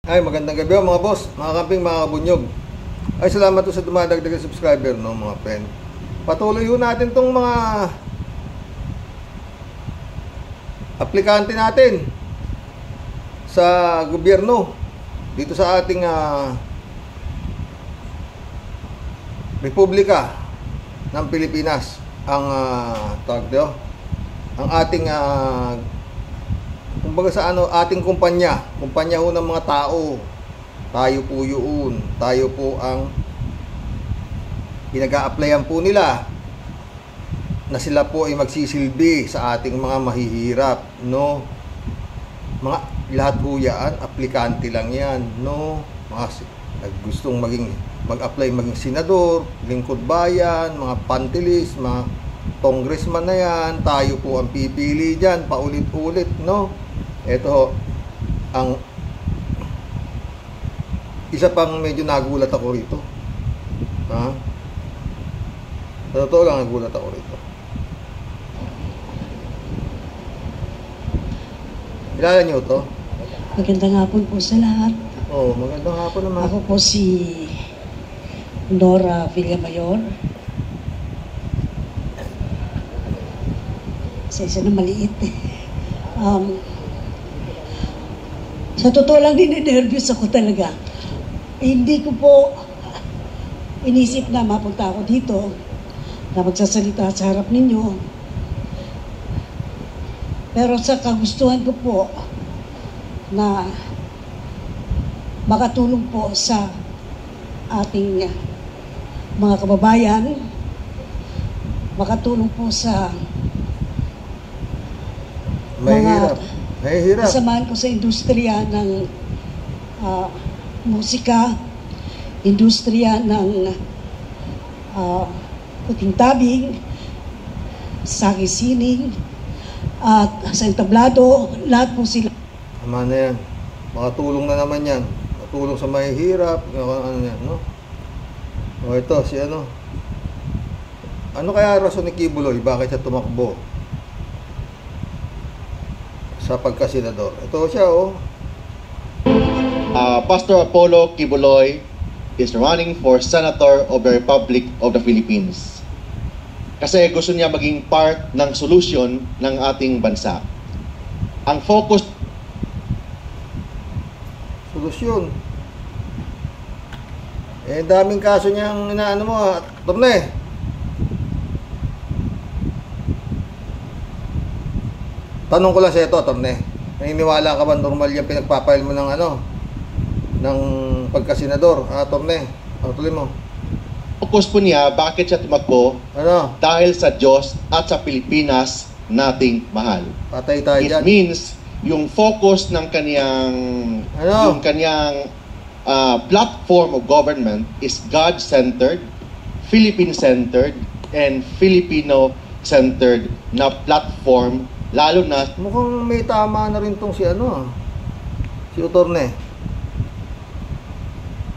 Ay, magandang gabi mga boss, mga kamping, mga kabunyog. Ay, salamat po sa dumadagdag na subscriber, no, mga friend. Patuloy ho natin tong mga aplikante natin sa gobyerno dito sa ating Republika ng Pilipinas. Ang ang ating kumbaga sa ating kumpanya ho ng mga tao. Tayo po yun. Tayo po ang pinag-a-applyan po nila na sila po ay magsisilbi sa ating mga mahihirap, no? Mga lahat po yan, aplikante lang yan, no? Mga gustong mag-apply maging senador, lingkod bayan, mga pantilis, mga congressman na yan, tayo po ang pipili dyan, paulit-ulit, no? Ito ho, ang isa pang medyo nagulat ako rito. Ha? Sa totoo lang, nagulat ako rito. Kilala niyo to? Magandang hapon po sa lahat. Oh, magandang hapon naman. Ako po si Nora Villamayor. Sa isa na maliit. Sa totoo lang, nininervyos ako talaga. Hindi ko po inisip na mapunta ako dito na magsasalita sa harap ninyo. Pero sa kagustuhan ko po na makatulong po sa ating mga kababayan, makatulong po sa Mahirap. Kasamahan ko sa industriya ng musika, industriya ng puting-tabing, sagi-sining, at sa entablado, lahat po sila. Tama na yan. Makatulong na naman yan. Makatulong sa mahihirap, ano yan, no? O ito, si ano? Ano kaya rason ni Kibuloy? Bakit siya tumakbo sa pagkasenador? Ito siya, oh. Pastor Apollo Kibuloy is running for Senator of the Republic of the Philippines. Kasi gusto niya maging part ng solusyon ng ating bansa. Ang focus... Solusyon? Eh, daming kaso niyang inaano mo, Torne. Tanong ko lang sa ito, Torne. Naniniwala ka ba normal yung pinagpapail mo ng ng pagkasenador, Torne? Tuloy mo. Focus po niya, bakit siya tumakbo? Ano? Dahil sa Diyos at sa Pilipinas nating mahal. Patay tayo It dyan. means, yung focus ng kaniyang, yung kaniyang platform of government is God-centered, Philippine-centered, and Filipino-centered na platform, lalo na... Mukhang may tama na rin tong si si Utorne.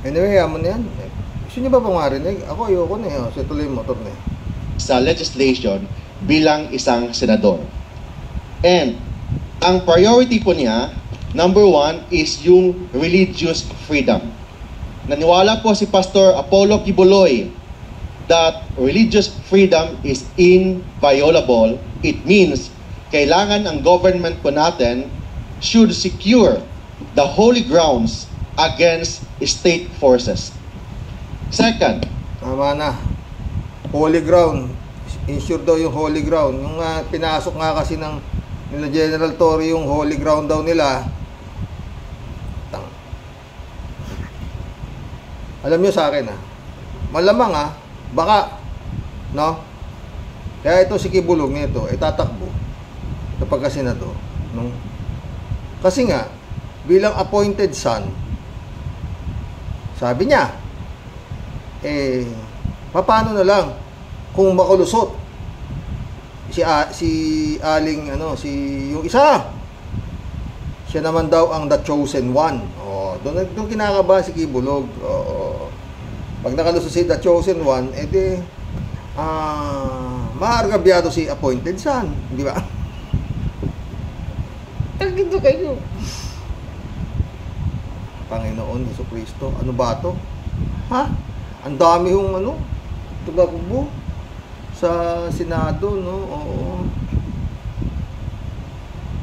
Anyway, yaman yan. Gusto niyo ba pang marinig? Ako ayoko na eh. So, tuloy mo, Utorne. Sa legislation bilang isang senador. And ang priority po niya, number one, is yung religious freedom. Naniwala po si Pastor Apollo Kibuloy that religious freedom is inviolable. It means kailangan ang government po natin should secure the holy grounds against state forces. Second, Tama na. Holy ground. Insure daw yung holy ground. Yung pinasok nga kasi ng nila General Torre yung holy ground daw nila. Alam nyo sa akin malamang baka, no? Kaya ito si Kibulong nito, tatakbo sa pagkasenador, no? Kasi nga, bilang appointed son, sabi niya, paano na lang kung makulusot si Aling yung isa, siya naman daw ang the chosen one. Doon kinakabahan si Kibulog. Pag nakalusot si the chosen one, maargabyado si appointed son, di ba? Ganito kayo. Panginoon Jesucristo. Ano ba to? Ha? Ang dami yung tumakbo sa Senado, no? Oo.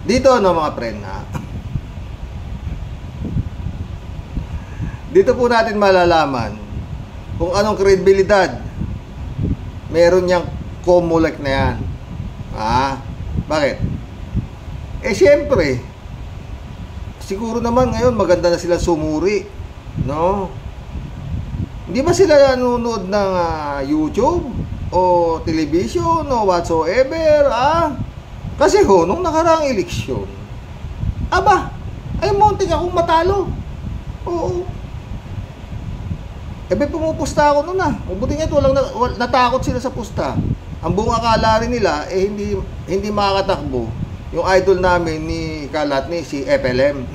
Dito, mga friend, ha? Dito po natin malalaman kung anong kredibilidad meron niyang COMELEC na yan. Bakit? Siyempre, siguro naman ngayon maganda na sila sumuri, no? Hindi ba sila nanonood ng YouTube o television o whatsoever, Kasi nung nakaraang eleksyon, ay muntik akong matalo. Oo. Pumupusta ako noon Mabuti nga ito, natakot sila sa pusta. Ang buong akala rin nila, hindi makakatakbo yung idol namin ni Kalatni, si FLM.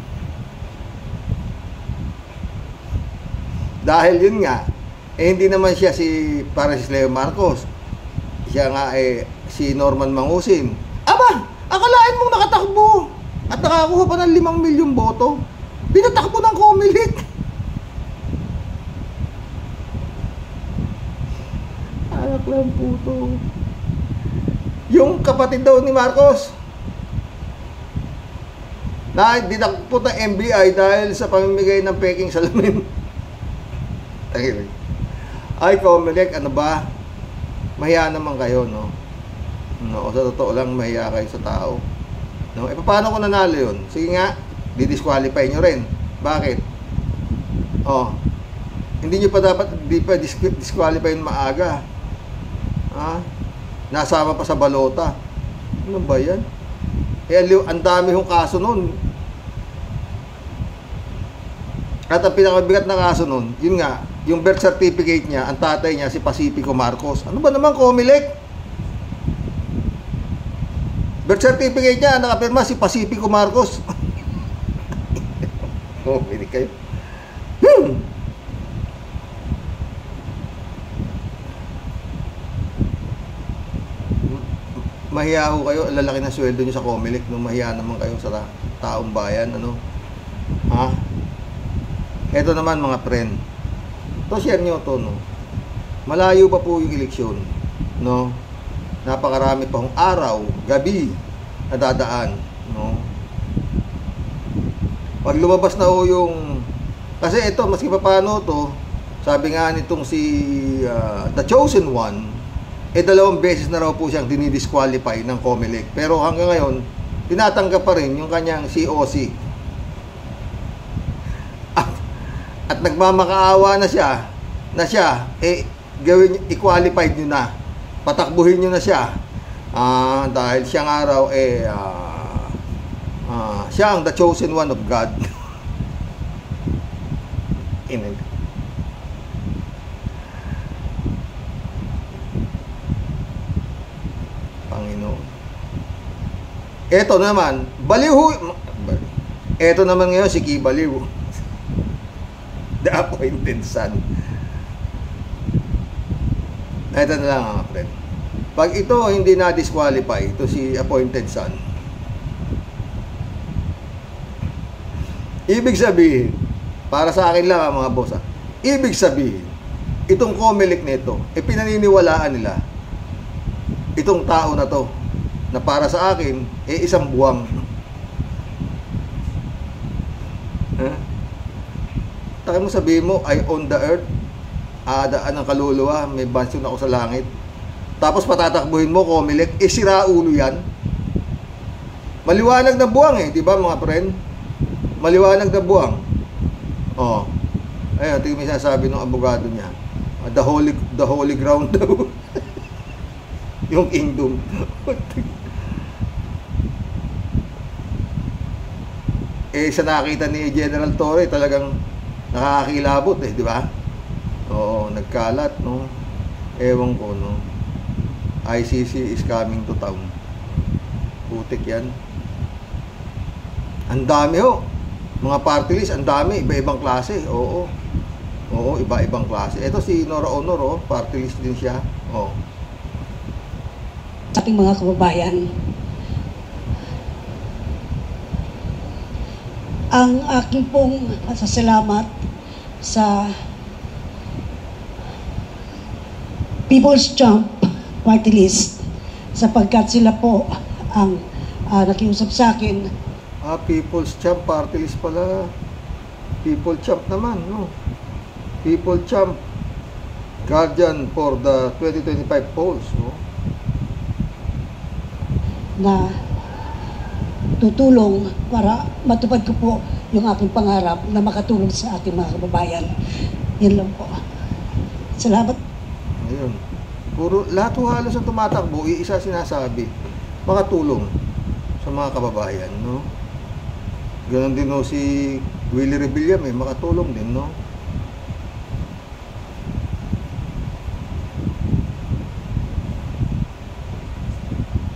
Dahil yun nga, hindi naman siya si Leo Marcos. Siya nga si Norman Mangusin. Akalain mong nakatakbo at nakakuha pa ng 5 milyong boto. Pinatakbo ng COMELEC. Anak lang puto. Yung kapatid daw ni Marcos na dinakpo ng NBI dahil sa pamimigay ng peking salamin. Ay, COMELEC, ano ba? Mahiya naman kayo, no? No, sa totoo lang, mahiya kayo sa tao. No? Paano ko nanalo yun? Sige nga, di-disqualify nyo rin. Bakit? Hindi nyo pa dapat, disqualify yun maaga. Nasama pa sa balota. Ano ba yan? Ang dami yung kaso nun. At ang pinakabigat na kaso nun, yun nga, yung birth certificate niya, ang tatay niya, si Pacifico Marcos. Ano ba naman, COMELEC? Birth certificate niya, nakapirma si Pacifico Marcos. Pili kayo. Mahiya ho kayo, lalaki na sweldo nyo sa COMELEC, no? Mahiya naman kayo sa taong bayan, Ito naman mga friend, share nyo to, no? Malayo pa po yung eleksyon, no? Napakarami pa hong araw, gabi na dadaan, no? Pag lumabas na ho yung, kasi ito, maski pa paano to, sabi nga nitong si The Chosen One, 2 beses na raw po siyang dinidisqualify ng COMELEC. Pero hanggang ngayon, tinatanggap pa rin yung kanyang COC. At nagmamakaawa na siya, gawin, i-qualified nyo na. Patakbuhin nyo na siya. Dahil siyang araw, siya ang the chosen one of God. Panginoon. Ito naman, baliw. Ito naman ngayon si Kibaliw. The appointed son. Ito na lang mga friend. Pag ito hindi na-disqualify, ito si appointed son, ibig sabihin, para sa akin lang mga boss, ibig sabihin, itong COMELEC nito, pinaniniwalaan nila itong tao na to, na para sa akin, isang buwang. Taka mo sabihin mo, I own the earth, daan ng kaluluwa, may bansyon ako sa langit. Tapos patatakbuhin mo, COMELEC, sira ulo yan. Maliwanag na buwang di ba mga friend? Maliwanag na buwang. Ayun, tingin mo sinasabi ng abogado niya. The holy ground daw. Yung kingdom. Sa nakita ni General Torre, talagang nakakakilabot di ba? Oo, nagkalat, no? Ewan ko, no? ICC is coming to town. Putik yan. Ang dami mga party list, ang dami, iba-ibang klase. Oo, iba-ibang klase. Ito si Nora Honor, party list din siya. Ating mga kababayan, Ang aking pong pasasalamat sa People's Champ Party List sapagkat sila po ang nakiusap sa akin. People's Champ Party List pala. People Champ naman, no? People Champ Guardian for the 2025 polls, no? Na tutulong para matupad ko po yung aking pangarap na makatulong sa ating mga kababayan. Yan lang po. Salamat. Ayun. Puro, lahat ho halos ang tumatakbo, iisa sinasabi, makatulong sa mga kababayan, no? Ganon din ho si Willie Rebilla, may makatulong din, no?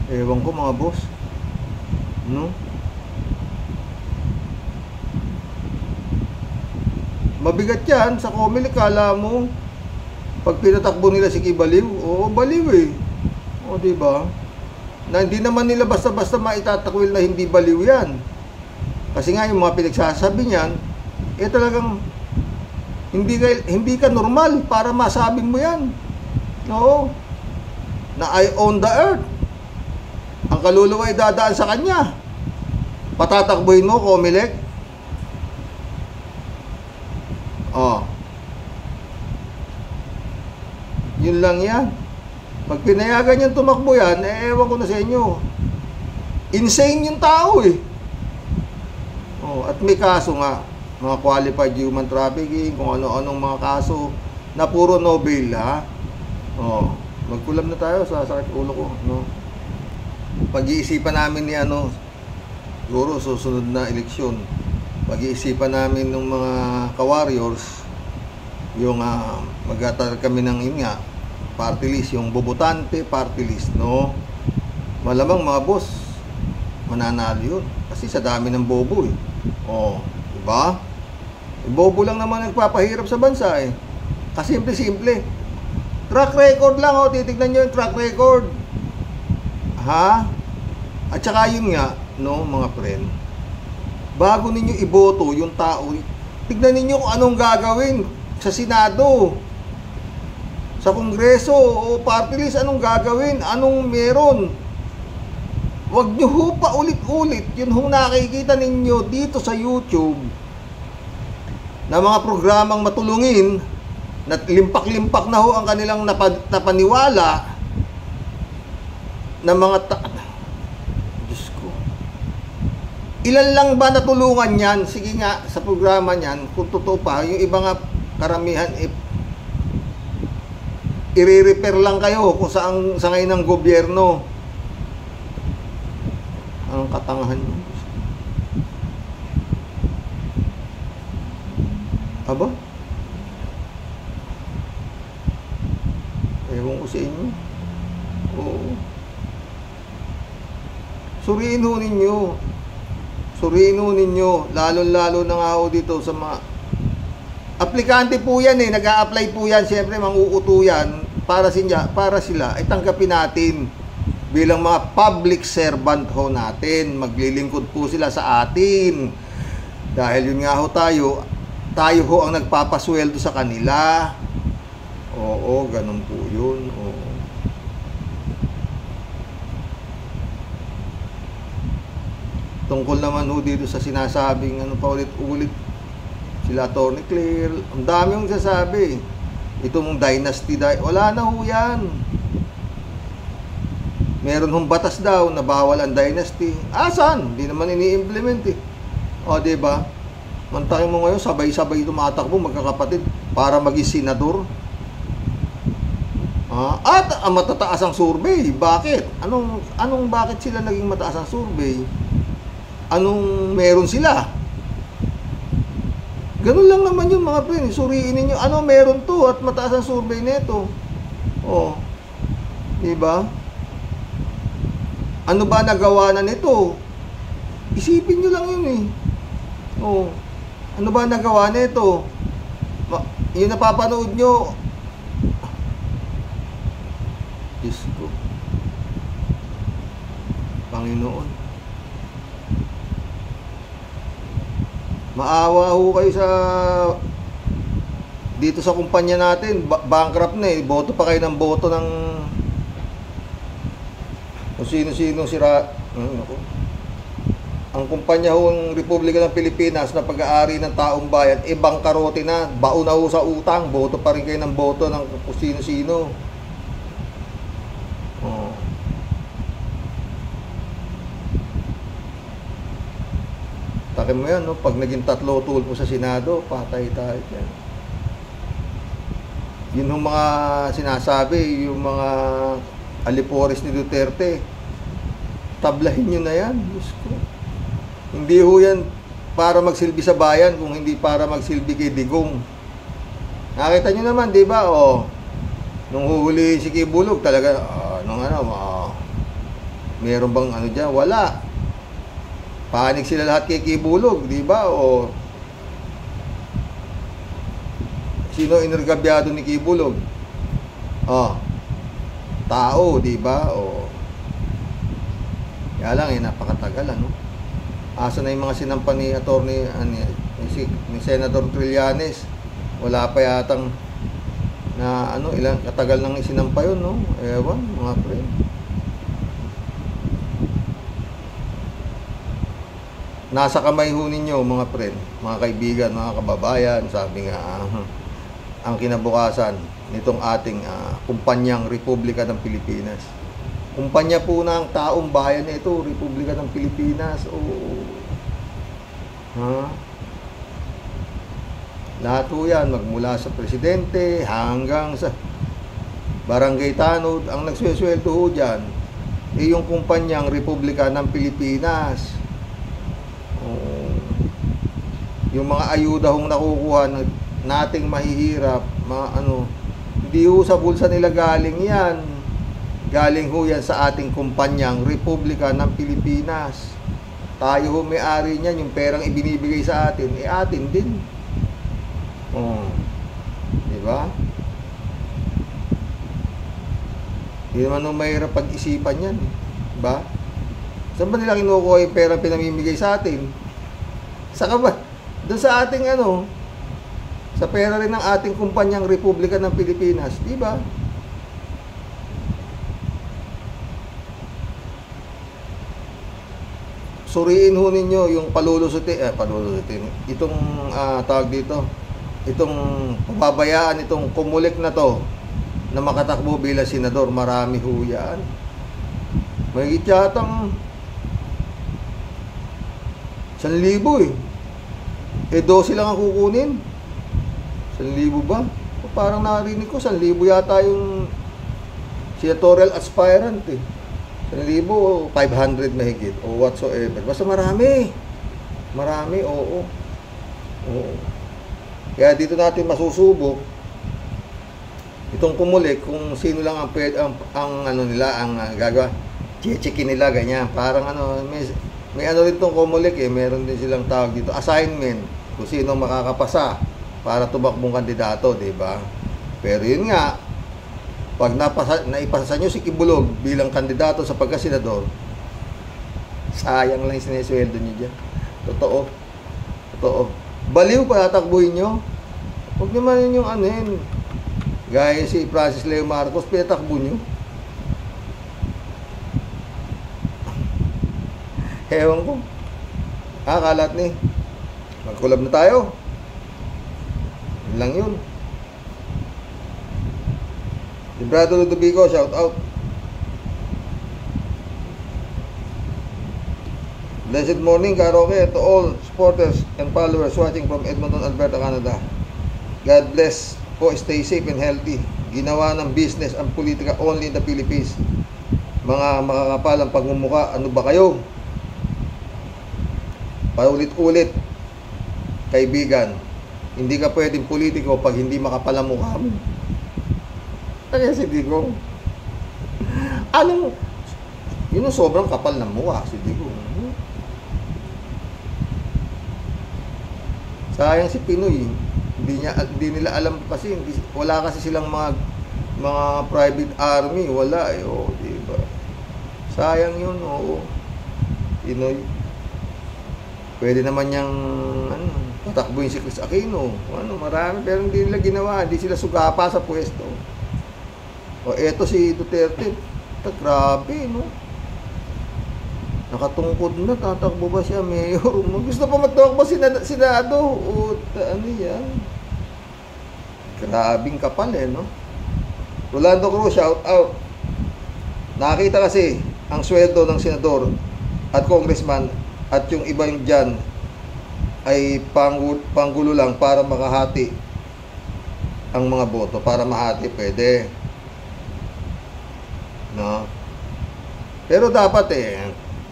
Ewan ko mga boss, no? Mabigat yan sa Comelec, kala mo pag pinatakbo nila si Kibaliw, oo, baliw eh. O, diba? Na hindi naman nila basta-basta maitatakwil na hindi baliw yan. Kasi nga yung mga pinagsasabi niyan, eh talagang hindi ka normal para masabi mo yan. Oo. Na I own the earth. Ang kaluluwa ay dadaan sa kanya. Patatakbuhin mo, Comelec? Oh. Yun lang yan. Pag pinayagan niyang tumakbo yan, eh ewan ko na sa inyo. Insane yung tao eh. Oh, at may kaso nga, mga qualified human trafficking, kung ano-anong mga kaso na puro no bail, ha? Oh, magkulam na tayo sa sakit ulo ko, no? Pag-iisipan namin ni siguro susunod na eleksyon, pag-iisipan namin ng mga ka-warriors, yung magtatar kami ng party list, yung bobotante party list, no? Malamang mga boss, mananalo yun. Kasi sa dami ng bobo eh. Oh, diba? Bobo lang naman nagpapahirap sa bansa eh. Kasimple-simple. Track record lang, oh, titignan nyo yung track record. Ha? At saka yun nga, no, mga friend, bago ninyo iboto yung tao, tignan ninyo kung anong gagawin sa Senado, sa Kongreso, o party list, anong gagawin, anong meron. Huwag nyo ho pa ulit-ulit yun ho nakikita ninyo dito sa YouTube na mga programang matulungin na limpak-limpak na ho ang kanilang napaniwala na mga Diyos ko. Ilan lang ba natulungan yan? Sige nga, sa programa niyan, kung totoo pa, yung iba nga karamihan, i-repair lang kayo kung saan sa ngayon ng gobyerno. Anong katangahan nyo? Aba? Ewan ko sa inyo. Oo. Suriin ho ninyo. Suriin ho ninyo. Lalo-lalo na nga ho dito sa mga aplikante po yan eh. Nag-a-apply po yan. Siyempre, manguuto yan para sila ay tanggapin natin bilang mga public servant ho natin. Maglilingkod po sila sa atin. Dahil yun nga ho tayo ho ang nagpapasweldo sa kanila. Oo, ganun po yun. Oo. Tungkol naman ho dito sa sinasabing paulit-ulit sila Atty. Claire, ang dami yung sasabi. Itong dynasty, wala na ho yan. Meron hong batas daw na bawal ang dynasty. Asan? Hindi naman ini-implement eh. O, diba? Mantakin mo ngayon, sabay-sabay tumatakbo, magkakapatid, para maging senador. At ang matataas ang survey. Bakit? Anong bakit sila naging mataas ang survey? Anong meron sila? Ganun lang naman yung mga friend. Suriin ninyo, ano meron to at mataas ang survey nito. Oh. Diba? Ano ba nagawa na nito? Isipin nyo lang yun eh. Oh. Ano ba nagawa nito? Yung napapanood nyo, Diyos ko, Panginoon. Maawa ho kayo sa dito sa kumpanya natin, bankrupt na eh. Boto pa kayo ng boto ng kung sino-sino sira. Ang kumpanya ho ng Republika ng Pilipinas na pag-aari ng taong bayan, bangkarote na, baon na ho sa utang, boto pa rin kayo ng boto ng kung sino-sino. Takin mo yan, no? Pag naging 3 tulpo sa Senado, patay tayo dyan. Yun yung mga sinasabi, yung mga alipores ni Duterte. Tablahin nyo na yan. Diyos ko. Hindi ho yan para magsilbi sa bayan, kung hindi para magsilbi kay Digong. Nakita nyo naman, di ba? Nung huhuli si Kibulog, talaga, meron bang ano dyan? Wala. Panig sila lahat kay Kibulog, di ba? Sino inergabyado ni Kibulog? Tao, di ba? Kaya lang napakatagal, ano? Asa na yung mga sinampan ni attorney ni Senator Trillanes? Wala pa yatang na ilang katagal nang isinampa yun, no? Ewan, mga pre. Nasa kamay ho ninyo, mga friend, mga kaibigan, mga kababayan. Sabi nga, ang kinabukasan nitong ating kumpanyang Republika ng Pilipinas. Kumpanya po ng taong bayan na ito, Republika ng Pilipinas. Lahat po yan, magmula sa presidente hanggang sa barangay tanod, ang nagsweldo ho dyan, yung kumpanyang Republika ng Pilipinas. Yung mga ayuda hong nakukuha nating mahihirap, hindi ho sa bulsa nila galing yan. Galing ho yan sa ating kumpanyang Republika ng Pilipinas. Tayo ho may-ari niyan, yung perang ibinibigay sa atin, atin din. Di ba? Hindi naman ho mahirap pag-isipan yan, di ba? Saan ba nila kinukuha yung perang pinamimigay sa atin? Saka ba? Doon sa ating sa pera rin ng ating kumpanyang Republika ng Pilipinas, di ba? Suriin ho ninyo yung palulusutin, itong tawag dito, itong pababayaan, itong kumulik na to na makatakbo bilang senador. Marami ho yan. May yatang 1,000 12 lang ang kukunin. 1,000 ba? Parang narinig ko 1,000 yata yung senatorial aspirant 1,000 o 500 mahigit o whatsoever. Basta marami. Marami, oo. Kaya dito natin masusubok itong kumulik kung sino lang ang nila ang gagawa. Checkin nila ganyan. Parang may rin tong kumulik meron din silang tawag dito, assignment, kung sino makakapasa para tumakbong kandidato, di ba? Pero yun nga, pag naipasa nyo si Kibulog bilang kandidato sa pagkasenador, sayang lang yung sinesweldo nyo dyan. Totoo. Baliw pa tatakbuhin nyo. Huwag naman yung gaya si Francis Leo Marcos, pinatakbo nyo. Ewan ko. Kalat ni. Mag-collab na tayo. Yun lang yun. Librado Ludovico, shout out. Blessed morning, karaoke to all supporters and followers watching from Edmonton, Alberta, Canada. God bless po, stay safe and healthy. Ginawa ng business ang politika only in the Philippines. Mga makakapalang pagmumuka, ano ba kayo? Paulit-ulit, kaibigan, hindi ka pwedeng politiko pag hindi makapal ang mukha mo. Kaya si Digong, yun ang sobrang kapal ng mukha, si Digong. Sayang si Pinoy, hindi nila alam kasi, wala kasi silang mga private army, wala diba? Sayang yun, Pinoy. Pwede naman niyang patakbuhin si Chris Aquino. Ano, marami, pero hindi nila ginawa. Hindi sila sugapa sa pwesto. O eto si Duterte, grabe, no? Nakatungkod na, tatakbo ba siya, mayor? Gusto pa magtakbo Senado. O, ano yan? Grabing kapal no? Rolando Cruz, shout out. Nakita kasi ang sweldo ng senador at congressman at yung iba yung dyan ay panggulo lang para makahati ang mga boto. Para mahati, pwede. No? Pero dapat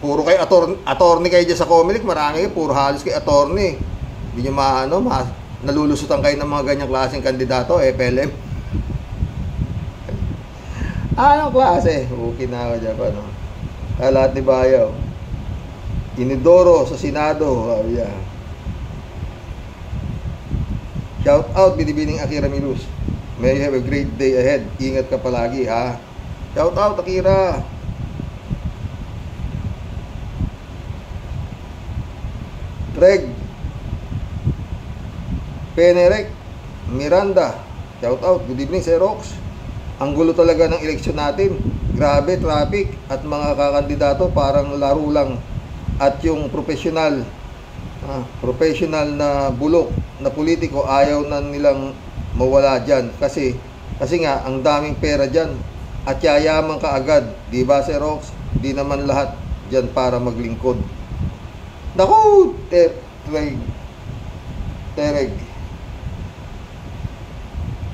puro kay attorney kayo dyan sa Comelec, marami puro halos kay attorney. Hindi nyo nalulusutan kayo ng mga ganyang klaseng kandidato, PLM. Anong klase? Okay na ako dyan pa, no? Lahat ni Bayaw. Inidoro sa Senado. Shout out, Binibining Akira Milus. May you have a great day ahead. Ingat ka palagi, ha? Shout out, Akira. Greg Penerek Miranda, shout out, good evening Sir Rox. Ang gulo talaga ng eleksyon natin. Grabe, traffic at mga kakandidato parang laro lang. At yung professional na bulok na politiko, ayaw na nilang mawala dyan. Kasi nga, ang daming pera dyan. At yayaman ka agad. Diba Sir Rox? Di naman lahat dyan para maglingkod. Naku, Tereg.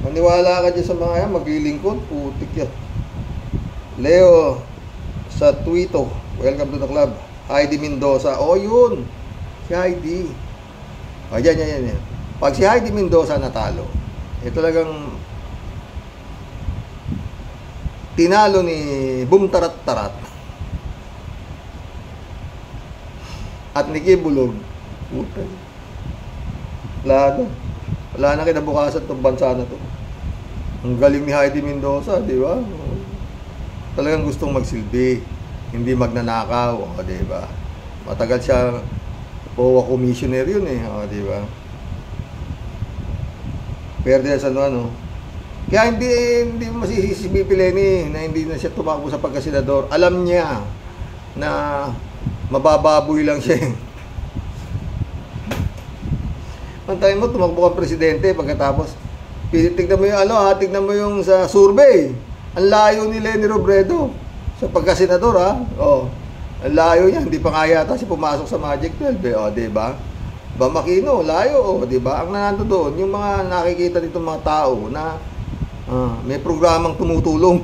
Maniwala ka dyan sa mga yan, maglilingkod, putik yan. Leo sa Twito, welcome to the club. Heidi Mendoza, yun. Si Heidi. Yan. Pag si Heidi Mendoza natalo, talagang tinalo ni Boom Tarat Tarat at ni Kibulog. Puta. Wala na kinabukasan itong bansa na to. Ang galing ni Heidi Mendoza, di ba? Talagang gustong magsilbi, hindi magnanakaw, di ba? Matagal siya POA commissioner yun di ba? Pero din sa kaya hindi masisisi si BP Leni na hindi na siya tumakbo sa pagkasenador. Alam niya na mabababoy lang siya. Antayin mo, tumakbo kang presidente, pagkatapos tignan mo yung tignan mo yung sa survey. Ang layo ni Leni Robredo sa pagkasenador, ang layo niya, hindi pa kaya yata siya pumasok sa Magic 12, di ba? Bamakino, layo, di ba? Ang nanando doon, yung mga nakikita nitong mga tao na may programang tumutulong.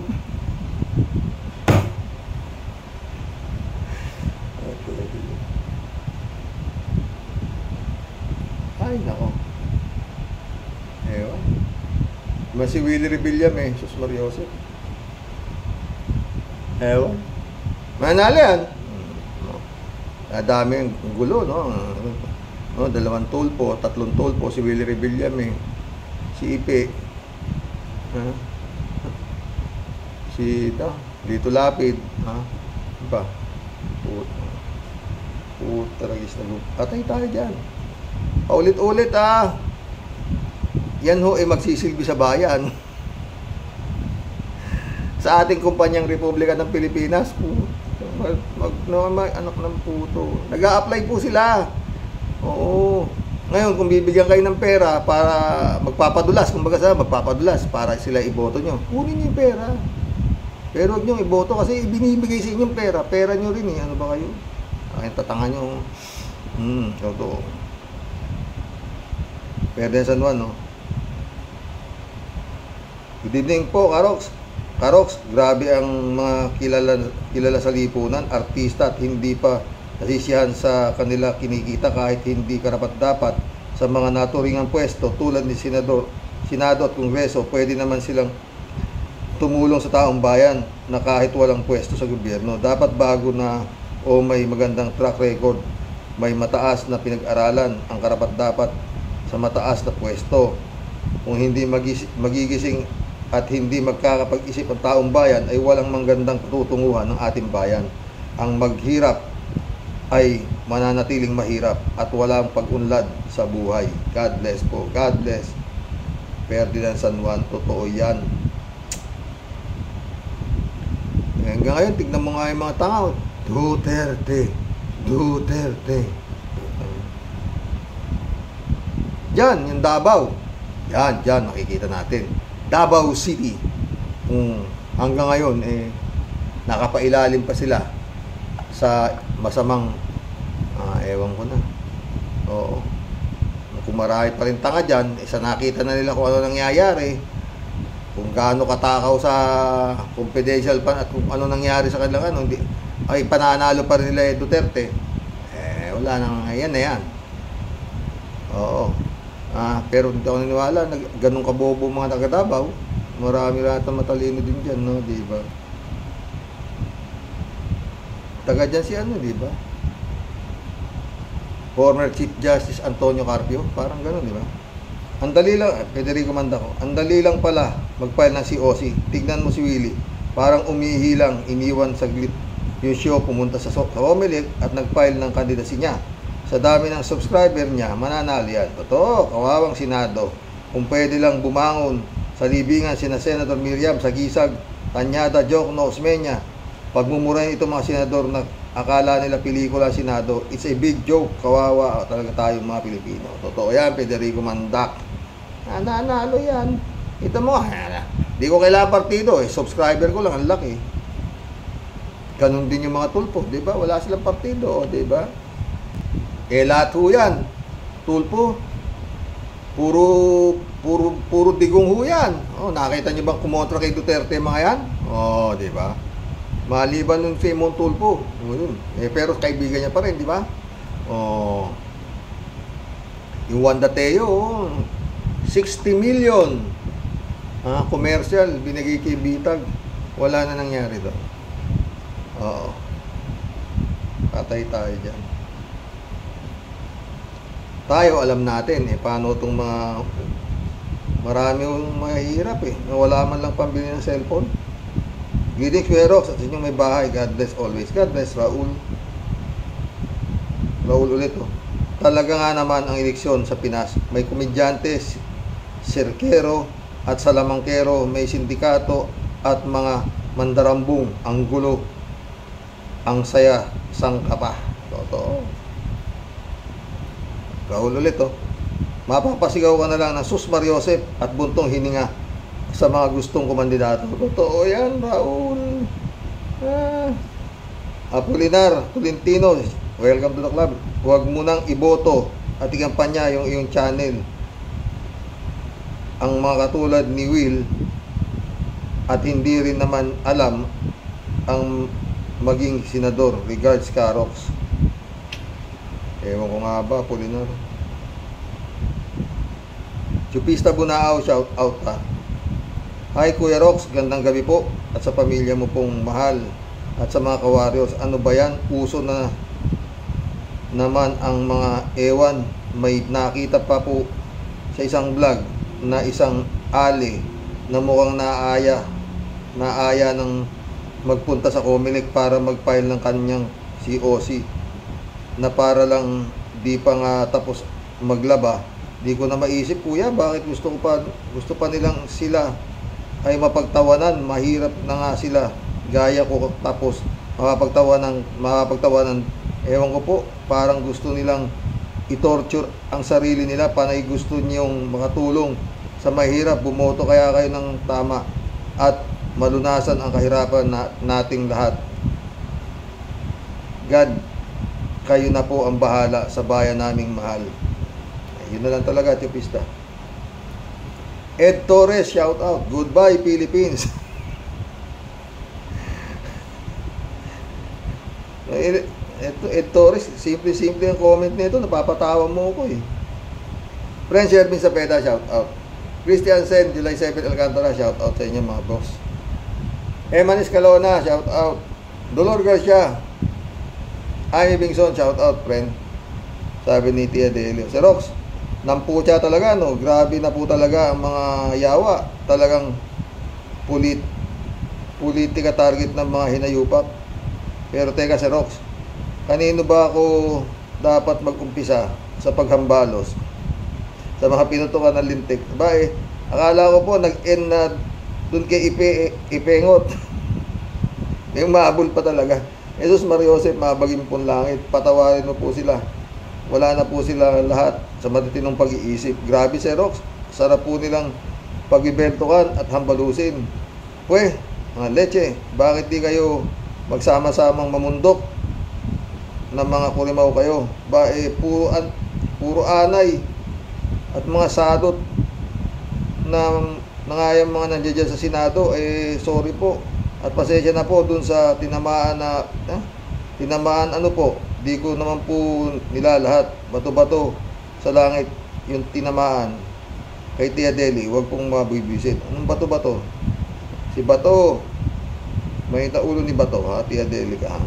Ay, nako. Ewan. Mas si Willie Rebillam Sus Mariosep. Ewan. Manalo yan. Dami ang gulo, no? 2 tulpo, 3 tulpo, si Willie Rebillam si Ipe. Si Lito Lapid. Iba. Taragis na lupa. Atay tayo dyan. Paulit-ulit yan magsisilbi sa bayan. Sa ating kumpanyang Republika ng Pilipinas, anak ng puto. Nag-a-apply po sila. Oo. Ngayon, kung bibigyan kayo ng pera para magpapadulas, magpapadulas para sila iboto nyo, kunin nyo yung pera. Pero huwag nyo iboto kasi binibigay sa inyong pera. Pera nyo rin Ano ba kayo? Tatangan nyo. Totoo. Pwede San Juan, Good evening po, Karox, grabe ang mga kilala sa lipunan, artista at hindi pa nasisiyahan sa kanila kinikita kahit hindi karapat-dapat sa mga naturingang pwesto tulad ni Senado at Kongreso. Pwede naman silang tumulong sa taong bayan na kahit walang pwesto sa gobyerno. Dapat bago na may magandang track record, may mataas na pinag-aralan ang karapat-dapat sa mataas na pwesto. Kung hindi magigising at hindi magkakapag-isip ang taong bayan, ay walang magandang patutunguhan ng ating bayan. Ang maghirap ay mananatiling mahirap at walang pag-unlad sa buhay. God bless po. God bless. Ferdinand San Juan, totoo yan. Hanggang ngayon, tignan mo nga yung mga tanga. Duterte. Yan, yung Davao. Yan, makikita natin. Davao City. Hanggang ngayon, nakapailalim pa sila sa masamang, ewan ko na. Oo. Kung marami pa rin tanga dyan, isa nakita na nila kung ano nangyayari, kung gaano katakaw sa confidential pan at kung ano nangyari sa kanilang ay pananalo pa rin nila Duterte. Wala nang, ayan na yan. Oo. Pero hindi ako naniwala na ganun kabobo mga taga-Davao. Marami lahat na matalino din dyan, no? Diba? Taga dyan si diba? Former Chief Justice Antonio Carpio, parang gano'n, di ba? Ang dali lang, Federico Mandaco, ang dali lang pala mag-file ng COC. Tignan mo si Willie, parang umihilang, iniwan saglit yung show, pumunta sa Comelec at nag-file ng kandidacy niya. Sa dami ng subscriber niya, mananalo yan. Totoo, kawawang Senado. Kung pwede lang bumangon sa libingan sina Senator Miriam, Sagisag, Tanyada, Jokno, Osmeña, pagmumurahin itong mga senador na akala nila pelikula Senado, it's a big joke. Kawawa talaga tayong mga Pilipino. Totoo yan, Federico Mandac. Nanalo yan. Ito mo, di ko kailangan partido subscriber ko lang, ang laki. Ganun din yung mga tulpo, di ba? Wala silang partido, di ba? Lahat ho yan. Tulpo. Puro digong ho yan. Nakita nyo bang kumontra kay Duterte mga yan? Di ba? Maliban nun si Montulpo. Pero kaibigan niya pa rin, di ba? Yung Wanda Teo, 60 million. Commercial, binigay kay Bitag. Wala na nangyari doon. Patay tayo dyan. Tayo, alam natin, paano itong mga marami yung mahirap na wala man lang pambili ng cellphone. Greetings, Kuerox, at inyong may bahay. God bless always. God bless, Raul. Raul ulit, Talaga nga naman ang eleksyon sa Pinas. May komedyante, sirkero, at salamangkero. May sindikato at mga mandarambong. Ang gulo. Ang saya. Sangkapa. Totoo. Raul ulit, Mapapasigaw ka na lang ng Sus Mariosep at buntong hininga sa mga gustong kumandidato. Totoo yan, Raul. Apolinar Tolentino, welcome to the club. Huwag mo nang iboto at ikampanya yung iyong channel. Ang mga katulad ni Will at hindi rin naman alam ang maging senador. Regards, Carox. Ewan ko nga ba, Apolinar. Chupista Bunao, shout out Hi Kuya Rox, gandang gabi po at sa pamilya mo pong mahal at sa mga kawaryos. Ano ba yan? Uso na naman ang mga ewan. May nakita pa po sa isang vlog na isang ali na mukhang naaya ng magpunta sa Comelec para mag-file ng kanyang COC na para lang di pa nga tapos maglaba. Di ko na maisip, kuya, bakit gusto pa nilang sila ay mapagtawanan. Mahirap na nga sila gaya ko, tapos mapagtawanan. Ewan ko po, parang gusto nilang i-torture ang sarili nila. Panay gusto niyong makatulong sa mahirap. Bumoto kaya kayo ng tama at malunasan ang kahirapan nating lahat. God, kayo na po ang bahala sa bayan naming mahal. Yun na lang talaga, Chupista. Ed Torres, shout out. Goodbye, Philippines. Ed Torres, simple ang comment nito. Napapatawa mo ko Friend Shervin Sapeda, shout out. Christian Sen, July 7 Alcantara, shout out sa inyo mga boss. Eman Escalona, shout out. Dolor Garcia, Amy Bingson, shout out, friend. Sabi ni Tia Delio. Si Rox, nampucha talaga, grabe na po talaga ang mga yawa. Talagang politika target ng mga hinayupak. Pero teka, si Rox, kanino ba ako dapat mag-umpisa sa paghambalos sa mga pinutukan ng lintik? Ba akala ko po nag-end na dun kay Ipengot. Yung mahabol pa talaga. Jesus Mariosep, mabaging pong langit, patawarin mo po sila. Wala na po sila lahat sa matitinong pag-iisip. Grabe, Xerox, sarap po nilang pag-ibeltukan at hambalusin. Pwe, mga leche, bakit di kayo magsama-samang mamundok ng mga kurimaw kayo? Ba puro anay at mga sadot na nangayang mga nandiyan dyan sa Senado, sorry po. At pasensya na po dun sa tinamaan na, tinamaan ano po, di ko naman po nila lahat, bato-bato sa langit yung tinamaan kay Tia Deli, wag pong mabibisit. Anong bato-bato? Si Bato, may taulo ni Bato, ha, Tia Deli ka, ha?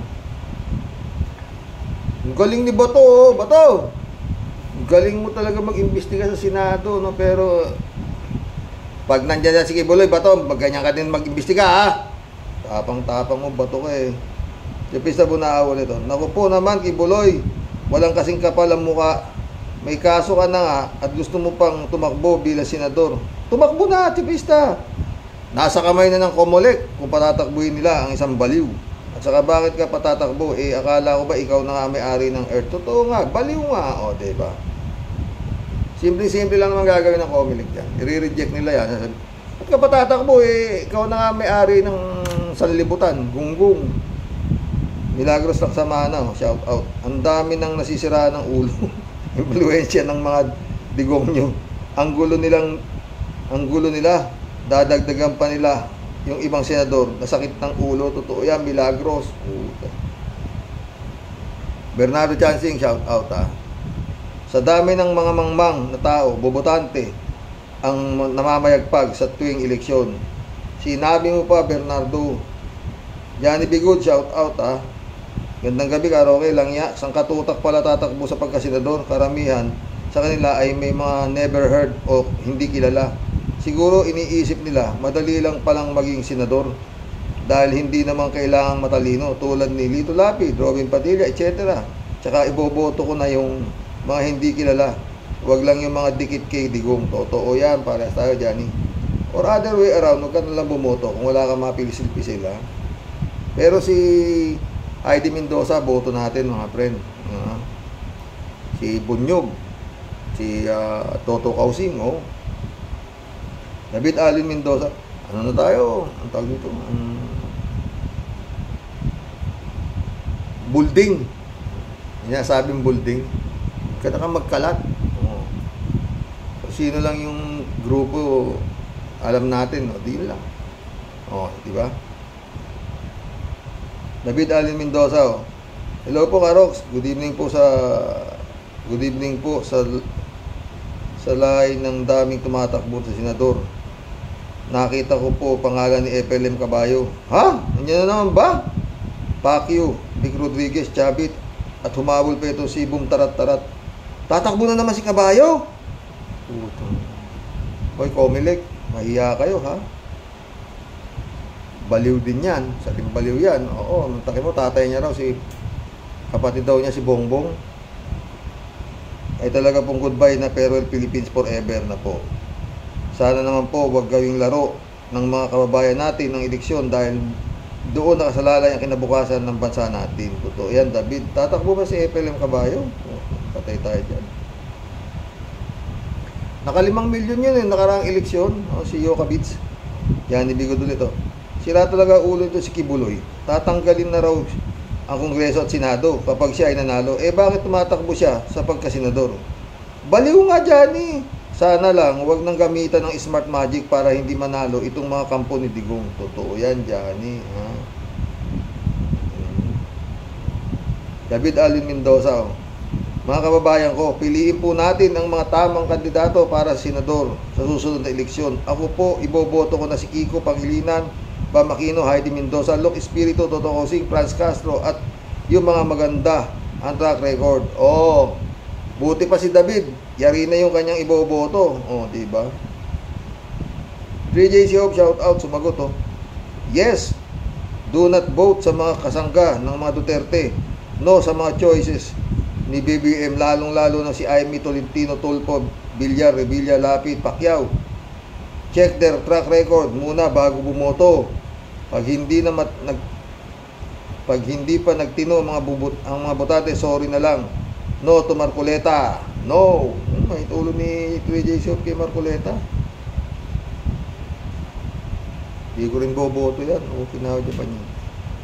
Ang galing ni Bato, oh, Bato! Ang galing mo talaga mag-imbestiga sa Senado, no? Pero pag nandiyan na si Kibuloy, Bato, ganyan ka din mag-imbestiga, ha? Tapang-tapang mo, Bato ka eh. Pista Bunao nito. Naku po naman, Kibuloy, walang kasing kapal ang muka. May kaso ka na nga at gusto mo pang tumakbo bilang senador. Tumakbo na, Pista. Nasa kamay na ng Comelec kung patatakbuhin nila ang isang baliw. At saka bakit ka patatakbo? Akala ko ba ikaw na nga may-ari ng Earth? Totoo nga, baliw nga. O, diba? Simple-simple lang naman gagawin ng Comelec dyan. I-reject nila yan. At ka patatakbo, ikaw na nga may-ari ng sanlibutan, gunggong. Milagros Laksamana, shout out. Ang dami nang nasisiraan ng ulo. Impluwensya ng mga digong nyo. Ang gulo nila, dadagdagan pa nila yung ibang senador na sakit ng ulo. Totoo yan, Milagros. Bernardo Chansing, shout out, ha. Sa dami ng mga mangmang na tao, bobotante, ang namamayagpag sa tuwing eleksyon. Sinabi mo pa, Bernardo. Johnny Bigod, shout out, ha. Gandang gabi, Karoke lang ya. Sang katutak pala tatakbo sa pagkasenador. Karamihan sa kanila ay may mga never heard o hindi kilala. Siguro iniisip nila, madali lang palang maging senador dahil hindi naman kailangang matalino tulad ni Lito Lapid, Robin Padilla, etc. Tsaka iboboto ko na yung mga hindi kilala. Huwag lang yung mga dikit kay Digong. Totoo yan, parehas tayo, Johnny. Or other way around, huwag ka nalang bumoto kung wala kang mapilisil-pisil, ha. Pero si Heidi Mendoza, boto natin, mga friend. Si Bunyog, si Toto Kausing, oh. David Allen Mendoza, ano na tayo? Ang tawag nito? Bulding. Sinasabing bulding. Kada ka magkalat. Oh. Sino lang yung grupo, alam natin, no? Di lang. Oh, di ba? David Allen Mendoza, oh. Hello po, Karox. Good evening po sa line ng daming tumatakbo sa senador. Nakita ko po pangalan ni FLM Caballo. Ha? Nandiyan na naman ba? Pacquiao, Vic Rodriguez, Chavit, at humabol pa ito si Boom Tarat-Tarat. Tatakbo na naman si Caballo? Hoy, Comelec, mahiya kayo, ha? Baliw din yan. Saling baliw yan. Oo, mataki mo, tatay niya raw, si kapatid daw niya si Bongbong. Ay talaga pong goodbye na farewell Philippines forever na po. Sana naman po wag gawing laro ng mga kababayan natin ng eleksyon dahil doon nakasalalay ang kinabukasan ng bansa natin. Totoo yan, David. Tatakbo ba si FLM Caballo? Patay tayo dyan. Naka 5 milyon yun nakaraang eleksyon. Si Yoka Beats. Yan, ibigod ulit ito. Sira talaga ulo ito si Kibuloy. Tatanggalin na raw ang Kongreso at Senado kapag siya ay nanalo. Bakit tumatakbo siya sa pagkasenador? Baliw nga, Johnny. Sana lang, huwag nang gamitan ng smart magic para hindi manalo itong mga kampo ni Digong. Totoo yan, Johnny. Ha? David Allen Mendoza, oh. Mga kababayan ko, piliin po natin ang mga tamang kandidato para sa senador sa susunod na eleksyon. Ako po, iboboto ko na si Kiko Pangilinan, Bam Aquino, Heidi Mendoza, Luc Espiritu, Toto Cosing, Franz Castro, at yung mga maganda ang track record. Oh, buti pa si David, yari na yung kanyang iboboto. Oh, diba? 3JC Hope, shout out, sumagot, oh. Yes, do not vote sa mga kasangga ng mga Duterte. No sa mga choices ni BBM, lalong-lalo na si Amy Tolentino, Tulfo, Villar, Revilla, Lapid, Pacquiao. Check their track record muna bago bumoto. Pag hindi pa nagtino ang mga botante, sorry na lang. No to Marcoleta. No. May tulo ni J. Shop kay Marcoleta. Hindi ko rin boboto yan. Okay na ako dyan.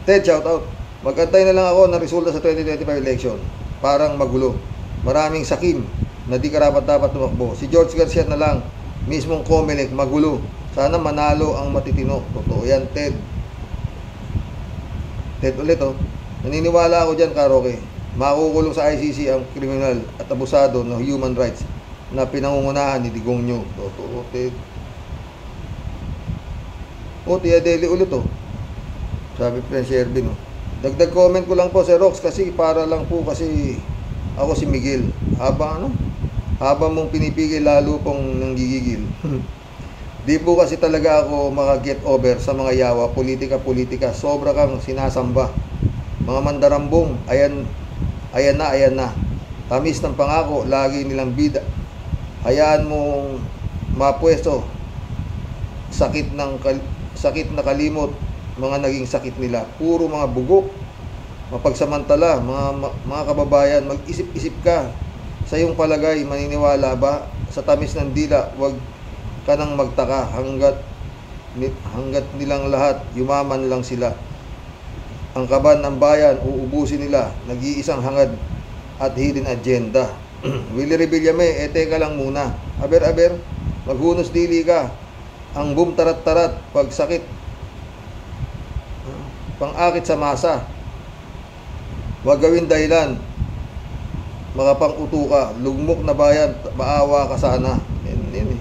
Ted, shout out. Magantay na lang ako ng resulta sa 2025 election. Parang magulo. Maraming sakim na di karapat-dapat tumakbo. Si George Garcia na lang, mismong Comelec, magulo. Sana manalo ang matitino. Totoo yan, Ted. Ted ulit, oh. Naniniwala ako dyan, Karoke. Makukulong sa ICC ang kriminal at abusado ng human rights na pinangungunahan ni Digong nyo. Totoo, Ted. O, Tia Deli ulit, oh. Sabi Prince Shervin, oh. Dagdag comment ko lang po, Sir Rox, kasi para lang po kasi ako si Miguel. Habang mong pinipigil, lalo pong nanggigigil. Di po kasi talaga ako maka-get over sa mga yawa, politika. Sobra kang sinasamba. Mga mandarambong, ayan na. Tamis ng pangako, lagi nilang bida. Hayaan mong mapwesto. Sakit na kalimot, mga naging sakit nila. Puro mga bugok. Mapagsamantala, mga kababayan, mag-isip-isip ka. Sa iyong palagay, maniniwala ba? Sa tamis ng dila, wag ka nang magtaka hanggat nilang lahat, yumaman lang sila. Ang kaban ng bayan, uubusin nila. Nag-iisang hangad at hidden agenda. Willie Revillame, teka lang muna. Aber, maghunos dili ka. Ang boom tarat-tarat, pagsakit, pang-akit sa masa. Huwag gawin dahilan. Makapang-uto ka. Lugmok na bayan, maawa ka sana. Yan.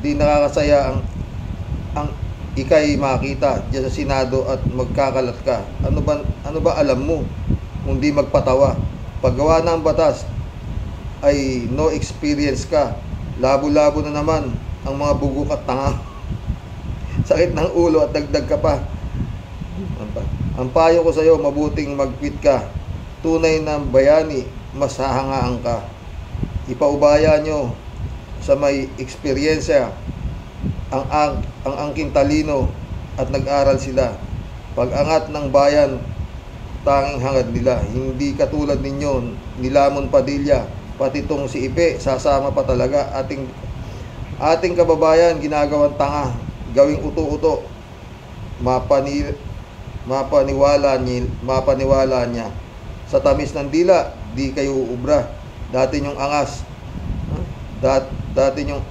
Di nakakasaya ang ikay makita diyan sa Senado at magkakalat ka. Ano ba alam mo kung di magpatawa? Paggawa ng batas ay no experience ka. Labo-labo na naman ang mga bugok at tanga. Sakit ng ulo at dagdag ka pa. Ang payo ko sa iyo, mabuting mag-quit ka. Tunay na bayani, mas hahangaan ka. Ipaubaya nyo sa may eksperyensya ang angking talino at nag-aral sila. Pag-angat ng bayan, tanging hangad nila. Hindi katulad ninyo, nilamon Padilla, pati tong si Ipe, sasama pa talaga. Ating kababayan, ginagawang tanga, gawing uto-uto. Mapaniwala niya. Sa tamis ng dila, di kayo uubra. Dati nyong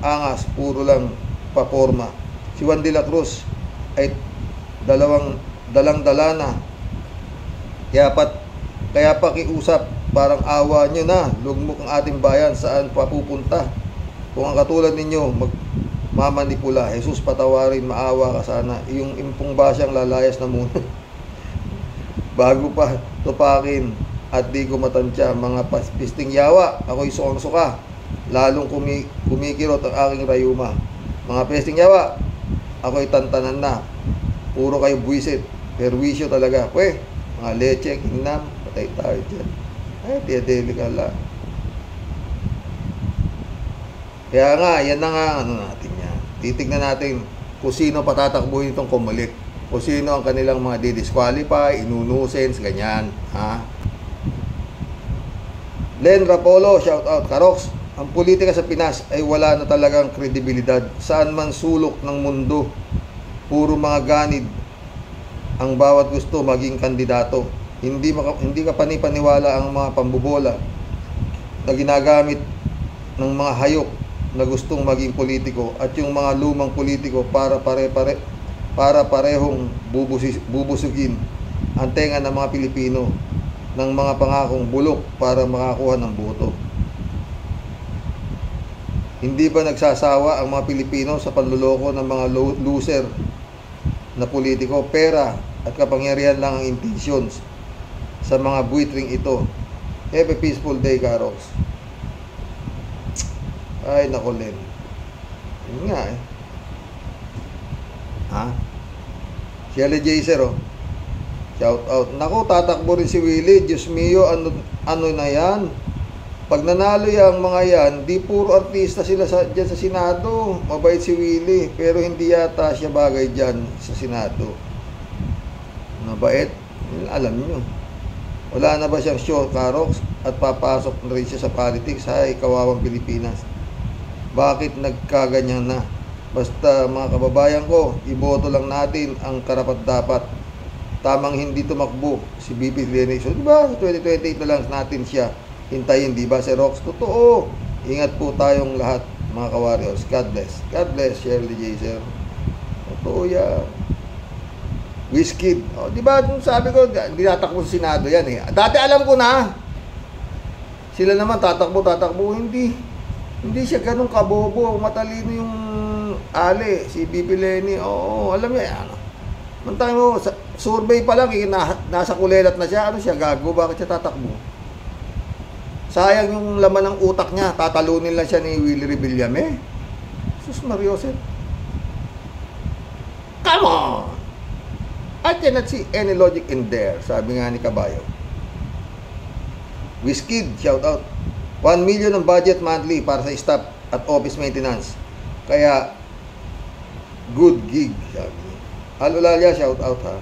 angas, puro lang paporma. Si Juan de la Cruz ay dalang-dala na. Kaya pakiusap, parang awa nyo na. Lugmok ang ating bayan, saan papupunta? Kung ang katulad ninyo mamanipula, Jesus patawarin, maawa ka sana. Yung impong basyang lalayas na muna. Bago pa tupakin at di ko matansya, mga pisting yawa, ako'y suka. Lalong kumikirot ang aking rayuma. Mga pesting yawa, ako'y tantanan na. Puro kayo buwisit, perwisyo talaga. Mga leche, kinam, patay tayo dyan. Ay, tiyadeli ka lang. Kaya nga, yan na nga, natin yan. Titignan natin kung sino patatakbuhin itong Comelec. Kung sino ang kanilang mga didisqualify, inunusens, ganyan. Ha? Len Rapolo, shout out. Karox, ang politika sa Pinas ay wala na talagang kredibilidad. Saan man sulok ng mundo, puro mga ganid ang bawat gusto maging kandidato. Hindi ka panipaniwala ang mga pambobola na ginagamit ng mga hayop na gustong maging politiko at yung mga lumang politiko para parehong bubusugin ang tenga ng mga Pilipino ng mga pangakong bulok para makakuha ng boto. Hindi ba nagsasawa ang mga Pilipino sa panluloko ng mga loser na politiko? Pera at kapangyarihan lang ang intentions sa mga buitring ito. Have a peaceful day, Karox. Ay, nako, Len. Yun nga eh. Ha? Si Ale Jaser, oh. Si Shout out. Naku, tatakbo rin si Willie. Diyos mio, ano na yan? Pag nanalo yung mga yan, di puro artista sila dyan sa Senado. Mabait si Willie, pero hindi yata siya bagay dyan sa Senado. Mabait? Alam nyo. Wala na ba siyang show, Karox? At papasok na rin siya sa politics? Hay, kawawang Pilipinas. Bakit nagkaganyan na? Basta mga kababayan ko, iboto lang natin ang karapat-dapat. Tamang hindi tumakbo si BP Leni. So, diba? 2028 na lang natin siya hintayin, di ba, si Rox? Totoo. Ingat po tayong lahat, mga ka-warriors. God bless. God bless, Shirley J. Sir. Totoo yan. Wizkid. O, di ba, sabi ko, hindi tatakbo sa Senado yan eh. Dati alam ko na. Sila naman, tatakbo. Hindi. Hindi siya ganun kabobo. Matalino yung Ali, si BP Leni. Oo, alam niya yan. Mantangin mo, survey pa lang, nasa kulelat na siya. Ano siya, gago? Bakit siya tatakbo? Sayang yung laman ng utak niya. Tatalunin lang siya ni Willie Rebillame. Sus Mariosep. Come on! I cannot see any logic in there. Sabi nga ni Kabayo. Wizkid, shout out. 1 million ang budget monthly para sa staff at office maintenance. Kaya, good gig. Alulalia, shout out ha.